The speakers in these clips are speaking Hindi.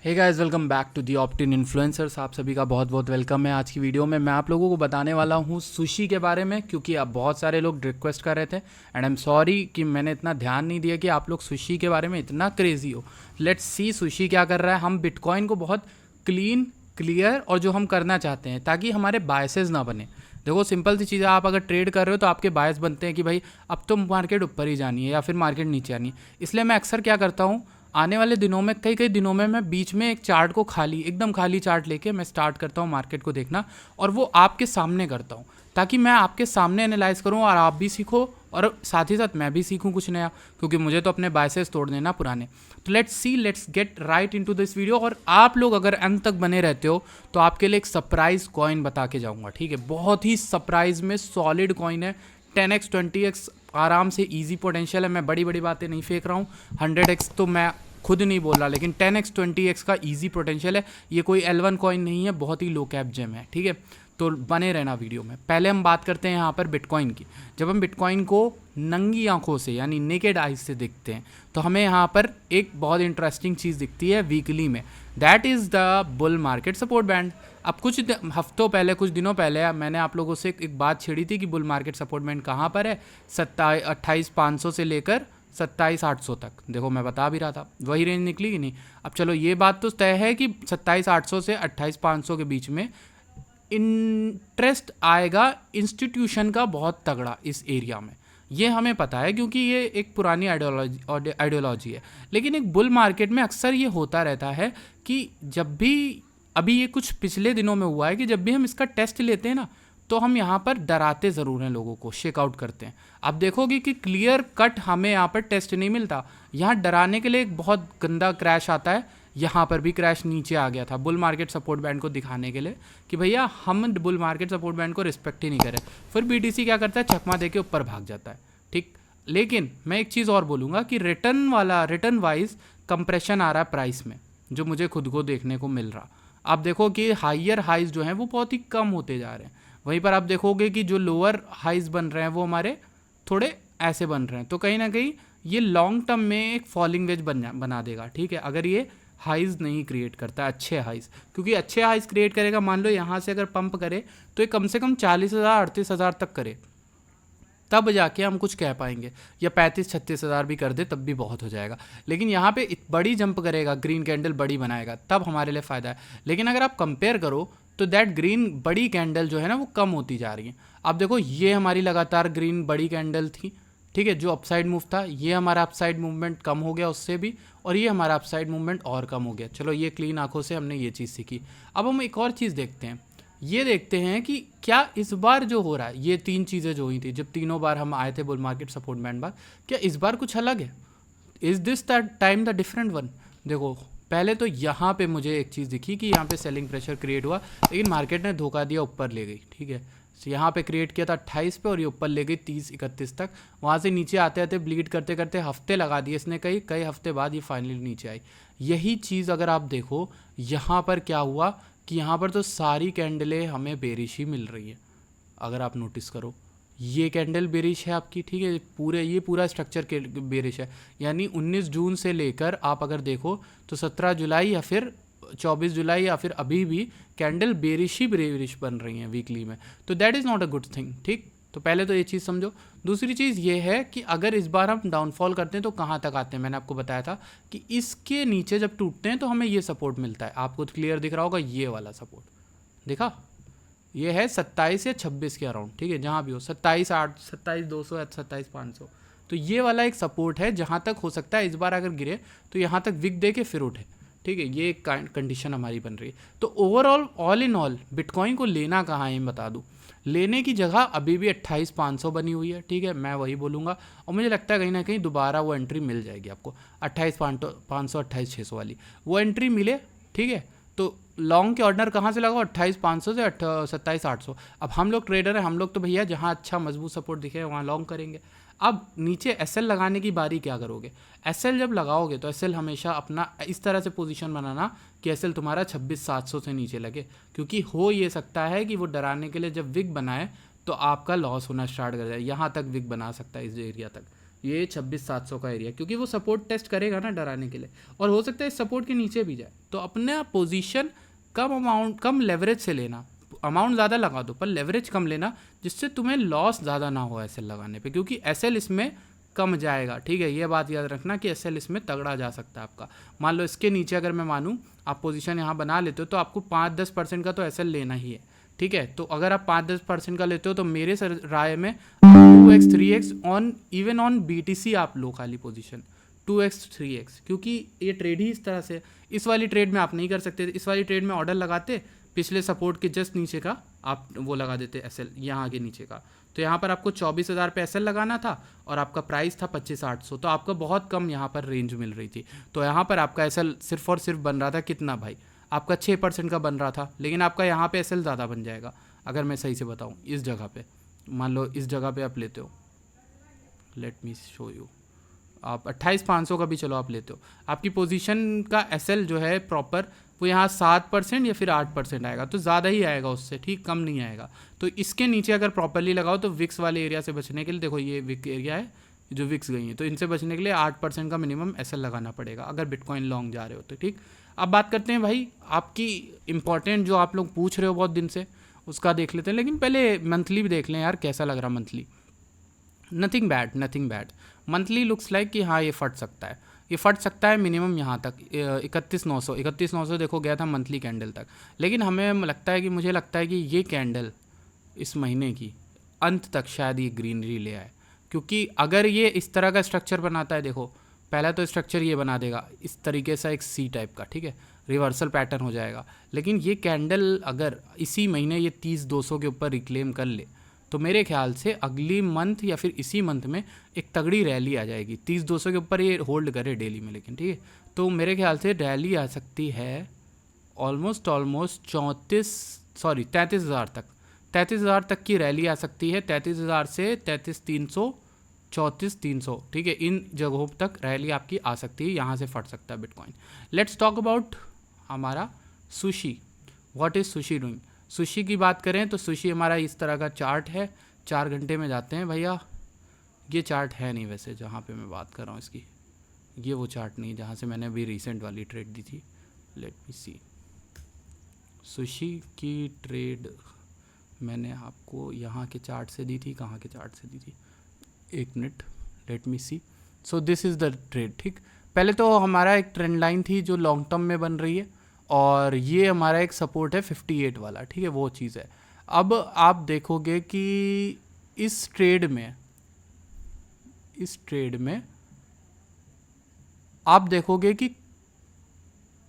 Hey guys, welcome back to the optin influencers. आप सभी का बहुत बहुत वेलकम है। आज की वीडियो में मैं आप लोगों को बताने वाला हूँ सुशी के बारे में, क्योंकि अब बहुत सारे लोग रिक्वेस्ट कर रहे थे एंड आई एम सॉरी कि मैंने इतना ध्यान नहीं दिया कि आप लोग सुशी के बारे में इतना क्रेजी हो। लेट्स सी सुशी क्या कर रहा है। हम बिटकॉइन को बहुत क्लियर और जो हम करना चाहते हैं ताकि हमारे बायसेस ना बने। देखो सिंपल सी चीज़ है, आप अगर ट्रेड कर रहे हो तो आपके बायस बनते हैं कि भाई अब तो मार्केट ऊपर ही जानी है या फिर मार्केट नीचे आनी है। इसलिए मैं अक्सर क्या करता हूँ, आने वाले दिनों में कई दिनों में मैं बीच में एक चार्ट को एकदम खाली चार्ट लेके मैं स्टार्ट करता हूँ मार्केट को देखना, और वो आपके सामने करता हूँ ताकि मैं आपके सामने एनालाइज करूँ और आप भी सीखो और साथ ही साथ मैं भी सीखूँ कुछ नया, क्योंकि मुझे तो अपने बायसेस तोड़ने ना पुराने। तो let's get right into this video. और आप लोग अगर अंत तक बने रहते हो तो आपके लिए एक सरप्राइज कॉइन बता के जाऊँगा, ठीक है। बहुत ही सरप्राइज में सॉलिड कॉइन है। 10x 20x आराम से ईजी पोटेंशियल है। मैं बड़ी बड़ी बातें नहीं फेंक रहा हूँ। 100x तो मैं खुद नहीं बोल रहा, लेकिन 10x 20x का ईजी पोटेंशियल है। ये कोई L1 कॉइन नहीं है, बहुत ही लो कैप जेम है, ठीक है। तो बने रहना वीडियो में। पहले हम बात करते हैं यहाँ पर बिटकॉइन की। जब हम बिटकॉइन को नंगी आंखों से यानी नेकेड आइज से देखते हैं तो हमें यहाँ पर एक बहुत इंटरेस्टिंग चीज़ दिखती है वीकली में। That is the bull market support band. अब कुछ हफ्तों पहले, कुछ दिनों पहले मैंने आप लोगों से एक बात छेड़ी थी कि बुल मार्केट सपोर्ट बैंड कहाँ पर है। 28,500 से लेकर 27,800 तक। देखो मैं बता भी रहा था, वही रेंज निकली कि नहीं। अब चलो ये बात तो तय है कि 27,800 से 28,500 के बीच में इंटरेस्ट आएगा इंस्टीट्यूशन का बहुत तगड़ा इस एरिया में। ये हमें पता है क्योंकि ये एक पुरानी आइडियोलॉजी है। लेकिन एक बुल मार्केट में अक्सर ये होता रहता है कि जब भी, अभी ये कुछ पिछले दिनों में हुआ है कि जब भी हम इसका टेस्ट लेते हैं ना तो हम यहाँ पर डराते ज़रूर हैं, लोगों को शेकआउट करते हैं। आप देखोगे कि क्लियर कट हमें यहाँ पर टेस्ट नहीं मिलता। यहाँ डराने के लिए एक बहुत गंदा क्रैश आता है। यहाँ पर भी क्रैश नीचे आ गया था बुल मार्केट सपोर्ट बैंड को दिखाने के लिए कि भैया हम बुल मार्केट सपोर्ट बैंड को रिस्पेक्ट ही नहीं करें। फिर बीटीसी क्या करता है, चकमा दे के ऊपर भाग जाता है, ठीक। लेकिन मैं एक चीज़ और बोलूँगा कि रिटर्न वाइज कंप्रेशन आ रहा है प्राइस में, जो मुझे खुद को देखने को मिल रहा। आप देखो कि हाइयर हाइज जो हैं वो बहुत ही कम होते जा रहे हैं। वहीं पर आप देखोगे कि जो लोअर हाइज बन रहे हैं वो हमारे थोड़े ऐसे बन रहे हैं। तो कहीं ना कहीं ये लॉन्ग टर्म में एक फॉलिंग वेज बना देगा, ठीक है, अगर ये हाइज नहीं क्रिएट करता अच्छे हाइज। क्योंकि अच्छे हाइज क्रिएट करेगा, मान लो यहाँ से अगर पंप करे तो ये कम से कम 40,000 38,000 तक करे, तब जाके हम कुछ कह पाएंगे। या 35-36 हज़ार भी कर दे तब भी बहुत हो जाएगा। लेकिन यहाँ पे बड़ी जंप करेगा, ग्रीन कैंडल बड़ी बनाएगा, तब हमारे लिए फ़ायदा है। लेकिन अगर आप कंपेयर करो तो दैट ग्रीन बड़ी कैंडल जो है ना वो कम होती जा रही है। आप देखो ये हमारी लगातार ग्रीन बड़ी कैंडल थी, ठीक है, जो अपसाइड मूव था। ये हमारा अपसाइड मूवमेंट कम हो गया उससे भी, और ये हमारा अपसाइड मूवमेंट और कम हो गया। चलो ये क्लीन आंखों से हमने ये चीज़ सीखी। अब हम एक और चीज़ देखते हैं। ये देखते हैं कि क्या इस बार जो हो रहा है, ये तीन चीज़ें जो हुई थी जब तीनों बार हम आए थे बुल मार्केट सपोर्ट बैंड बार, क्या इस बार कुछ अलग है? Is this the time the different one? देखो पहले तो यहाँ पे मुझे एक चीज़ दिखी कि यहाँ पे सेलिंग प्रेशर क्रिएट हुआ, लेकिन मार्केट ने धोखा दिया, ऊपर ले गई, ठीक है। यहाँ पे क्रिएट किया था 28 पे और ये ऊपर ले गई 30-31 तक। वहाँ से नीचे आते आते ब्लीड करते करते हफ्ते लगा दिए इसने, कई हफ्ते बाद ये फाइनली नीचे आई। यही चीज़ अगर आप देखो यहाँ पर क्या हुआ कि यहाँ पर तो सारी कैंडलें हमें बेरिश ही मिल रही है। अगर आप नोटिस करो ये कैंडल बेरिश है आपकी, ठीक है, ये पूरा स्ट्रक्चर के बेरिश है। यानी 19 जून से लेकर आप अगर देखो तो 17 जुलाई या फिर 24 जुलाई या फिर अभी भी कैंडल बेरिश बन रही हैं वीकली में। तो that is not a good thing, ठीक। तो पहले तो ये चीज़ समझो। दूसरी चीज़ ये है कि अगर इस बार हम डाउनफॉल करते हैं तो कहाँ तक आते हैं। मैंने आपको बताया था कि इसके नीचे जब टूटते हैं तो हमें ये सपोर्ट मिलता है। आपको तो क्लियर दिख रहा होगा, ये वाला सपोर्ट देखा, ये है 27 या 26 के अराउंड, ठीक है, जहाँ भी हो 27,800 27,200 या 27,500। तो ये वाला एक सपोर्ट है जहाँ तक हो सकता है इस बार अगर गिरे तो यहाँ तक विक दे के फिर उठे, ठीक है। ये एक कंडीशन हमारी बन रही है। तो overall all in all bitcoin को लेना कहाँ है बता दूँ। लेने की जगह अभी भी 28,500 बनी हुई है, ठीक है, मैं वही बोलूँगा। और मुझे लगता है कहीं ना कहीं दोबारा वो एंट्री मिल जाएगी आपको 28,500 28,600 वाली वो एंट्री मिले, ठीक है। तो लॉन्ग के ऑर्डर कहाँ से लगाओ, 28,500 से 27,800। अब हम लोग ट्रेडर हैं, हम लोग तो भैया जहाँ अच्छा मजबूत सपोर्ट दिखे वहाँ लॉन्ग करेंगे। अब नीचे एसएल लगाने की बारी क्या करोगे। एसएल जब लगाओगे तो एसएल हमेशा अपना इस तरह से पोजीशन बनाना कि एसएल तुम्हारा 26,700 से नीचे लगे, क्योंकि हो ये सकता है कि वो डराने के लिए जब विक बनाए तो आपका लॉस होना स्टार्ट कर जाए। यहाँ तक विक बना सकता है, इस एरिया तक। ये 26,700 का एरिया, क्योंकि वो सपोर्ट टेस्ट करेगा ना डराने के लिए, और हो सकता है इस सपोर्ट के नीचे भी जाए। तो अपना पोजीशन कम अमाउंट, कम लेवरेज से लेना, अमाउंट ज़्यादा लगा दो पर लेवरेज कम लेना, जिससे तुम्हें लॉस ज़्यादा ना हो एसएल लगाने पे, क्योंकि एसएल इसमें कम जाएगा। ठीक है, ये बात याद रखना कि एसएल इसमें तगड़ा जा सकता है आपका। मान लो इसके नीचे अगर मैं मानूँ आप पोजीशन यहाँ बना लेते हो तो आपको 5-10% का तो एसएल लेना ही है। ठीक है, तो अगर आप 5-10% का लेते हो तो मेरे राय में 2x 3x on even on BTC आप लो खाली पोजीशन 2x 3x, क्योंकि ये ट्रेड ही इस तरह से। इस वाली ट्रेड में आप नहीं कर सकते, इस वाली ट्रेड में ऑर्डर लगाते पिछले सपोर्ट के जस्ट नीचे का आप वो लगा देते एसएल यहाँ के नीचे का, तो यहाँ पर आपको 24,000 पे एसएल लगाना था और आपका प्राइस था 25,800, तो आपको बहुत कम यहाँ पर रेंज मिल रही थी। तो यहाँ पर आपका एसएल सिर्फ और सिर्फ बन रहा था कितना भाई, आपका 6% का बन रहा था, लेकिन आपका यहाँ पे एसएल ज़्यादा बन जाएगा अगर मैं सही से बताऊँ। इस जगह पे मान लो इस जगह पे आप लेते हो, लेट मी शो यू, आप 28,500 का भी चलो आप लेते हो, आपकी पोजीशन का एसएल जो है प्रॉपर वो यहाँ 7% या फिर 8% आएगा, तो ज़्यादा ही आएगा उससे, ठीक, कम नहीं आएगा। तो इसके नीचे अगर प्रॉपरली लगाओ तो विक्स वाले एरिया से बचने के लिए, देखो ये विक एरिया है जो विक्स गई है, तो इनसे बचने के लिए 8% का मिनिमम एसएल लगाना पड़ेगा अगर बिटकॉइन लॉन्ग जा रहे हो तो। ठीक, अब बात करते हैं भाई आपकी इंपॉर्टेंट जो आप लोग पूछ रहे हो बहुत दिन से, उसका देख लेते हैं, लेकिन पहले मंथली भी देख लें यार कैसा लग रहा monthly. Nothing bad, nothing bad, monthly looks like कि हाँ ये फट सकता है, ये फट सकता है मिनिमम यहाँ तक 31,900 देखो गया था मंथली कैंडल तक, लेकिन हमें लगता है कि मुझे लगता है कि ये कैंडल इस महीने की अंत तक शायद ये ग्रीनरी ले आए, क्योंकि अगर ये इस तरह का स्ट्रक्चर बनाता है, देखो पहला तो स्ट्रक्चर ये बना देगा इस तरीके से एक सी टाइप का, ठीक है, रिवर्सल पैटर्न हो जाएगा, लेकिन ये कैंडल अगर इसी महीने ये 30,200 के ऊपर रिक्लेम कर ले तो मेरे ख्याल से अगली मंथ या फिर इसी मंथ में एक तगड़ी रैली आ जाएगी 30,200 के ऊपर ये होल्ड करे डेली में, लेकिन ठीक है, तो मेरे ख्याल से रैली आ सकती है ऑलमोस्ट 33,000 तक, 33,000 तक की रैली आ सकती है, 33,000 से 33,300, 34,300, ठीक है, इन जगहों तक रैली आपकी आ सकती है, यहाँ से फट सकता है बिटकॉइन। लेट्स टॉक अबाउट हमारा sushi, what is sushi doing. Sushi की बात करें तो सुशी हमारा इस तरह का चार्ट है, 4 घंटे में जाते हैं भैया, ये चार्ट है नहीं वैसे जहाँ पे मैं बात कर रहा हूँ इसकी, ये वो चार्ट नहीं जहाँ से मैंने अभी रिसेंट वाली ट्रेड दी थी। लेट मी सी, सुशी की ट्रेड मैंने आपको यहाँ के चार्ट से दी थी, कहाँ के चार्ट से दी थी, 1 minute, let me see. So this is the trade. ठीक, पहले तो हमारा एक ट्रेंड लाइन थी जो लॉन्ग टर्म में बन रही है, और ये हमारा एक सपोर्ट है 58 वाला, ठीक है, वो चीज़ है। अब आप देखोगे कि इस ट्रेड में आप देखोगे कि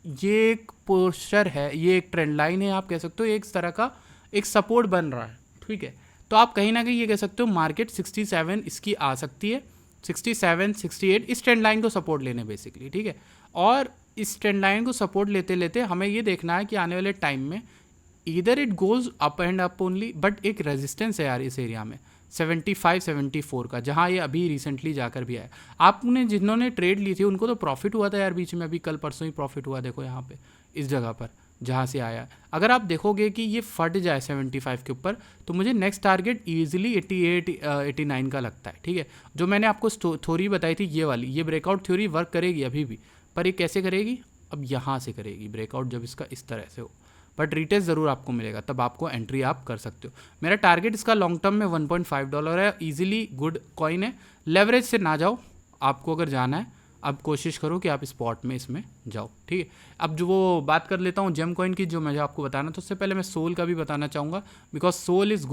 ये एक पोस्चर है, ये एक ट्रेंड लाइन है, आप कह सकते हो एक तरह का एक सपोर्ट बन रहा है, ठीक है, तो आप कहीं ना कहीं ये कह सकते हो मार्केट 67 इसकी आ सकती है, 67 68 इस ट्रेंड लाइन को सपोर्ट लेने बेसिकली, ठीक है, और इस ट्रेंड लाइन को सपोर्ट लेते लेते हमें ये देखना है कि आने वाले टाइम में इधर it goes up and up only, but एक रेजिस्टेंस है यार इस एरिया में 75-74 का, जहाँ ये अभी रिसेंटली जाकर भी आया। आपने जिन्होंने ट्रेड ली थी उनको तो प्रॉफिट हुआ था यार बीच में, अभी कल परसों ही प्रॉफिट हुआ, देखो यहाँ पे इस जगह पर जहाँ से आया। अगर आप देखोगे कि ये फट जाए 75 के ऊपर तो मुझे नेक्स्ट टारगेट ईजिली 88-89 का लगता है, ठीक है। जो मैंने आपको थ्योरी बताई थी ये वाली, ये ब्रेकआउट थ्योरी वर्क करेगी अभी भी, पर ये कैसे करेगी, अब यहाँ से करेगी ब्रेकआउट जब इसका इस तरह से हो, बट रिटेस्ट ज़रूर आपको मिलेगा, तब आपको एंट्री आप कर सकते हो। मेरा टारगेट इसका लॉन्ग टर्म में $1.5 है, ईजिली गुड कॉइन है, लेवरेज से ना जाओ, आपको अगर जाना है अब कोशिश करो कि आप स्पॉट में इसमें जाओ, ठीक है। अब जो वो बात कर लेता हूँ जेम कॉइन की, जो मैं आपको बताना था, उससे पहले मैं सोल का भी बताना चाहूँगा, because sol is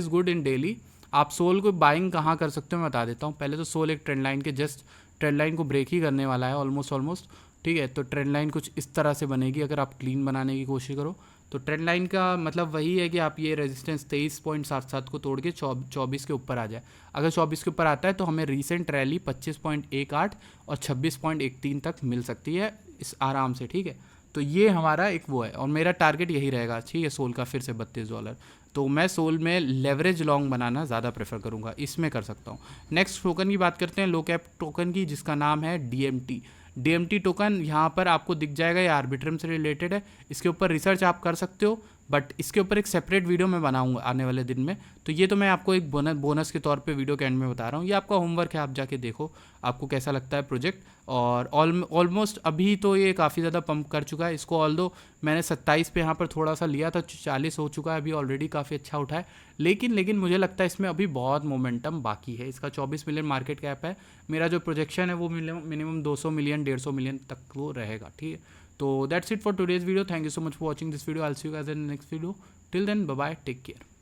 good in daily. आप सोल को बाइंग कहाँ कर सकते हो मैं बता देता हूँ। पहले तो सोल एक ट्रेंड लाइन के जस्ट ट्रेंड लाइन को ब्रेक ही करने वाला है ऑलमोस्ट, ठीक है। तो ट्रेंड लाइन कुछ इस तरह से बनेगी, अगर आप क्लीन बनाने की कोशिश करो तो ट्रेंड लाइन का मतलब वही है कि आप ये रेजिस्टेंस 23.77 को तोड़ के 24 के ऊपर आ जाए। अगर 24 के ऊपर आता है तो हमें रीसेंट रैली 25.18 और 26.13 तक मिल सकती है इस आराम से, ठीक है। तो ये हमारा एक वो है, और मेरा टारगेट यही रहेगा, ठीक है, सोल का फिर से $32। तो मैं सोल में लेवरेज लॉन्ग बनाना ज़्यादा प्रेफर करूँगा, इसमें कर सकता हूँ। नेक्स्ट टोकन की बात करते हैं, लो कैप टोकन की, जिसका नाम है DMT टोकन। यहाँ पर आपको दिख जाएगा, ये आर्बिट्रम से रिलेटेड है, इसके ऊपर रिसर्च आप कर सकते हो, बट इसके ऊपर एक सेपरेट वीडियो मैं बनाऊंगा आने वाले दिन में। तो ये तो मैं आपको एक बोनस के तौर पे वीडियो के एंड में बता रहा हूँ, ये आपका होमवर्क है, आप जाके देखो आपको कैसा लगता है प्रोजेक्ट। और ऑलमोस्ट अभी तो ये काफ़ी ज़्यादा पंप कर चुका है इसको, ऑल्दो मैंने 27 पे यहाँ पर थोड़ा सा लिया था, 40 हो चुका है अभी ऑलरेडी, काफ़ी अच्छा उठा है। लेकिन मुझे लगता है इसमें अभी बहुत मोमेंटम बाकी है। इसका 24 मिलियन मार्केट कैप है, मेरा जो प्रोजेक्शन है वो मिनिमम 200 मिलियन 150 मिलियन तक वो रहेगा, ठीक है। तो that's it for today's video, thank you so much for watching this video, I will see you guys in next video, till then bye bye, take care.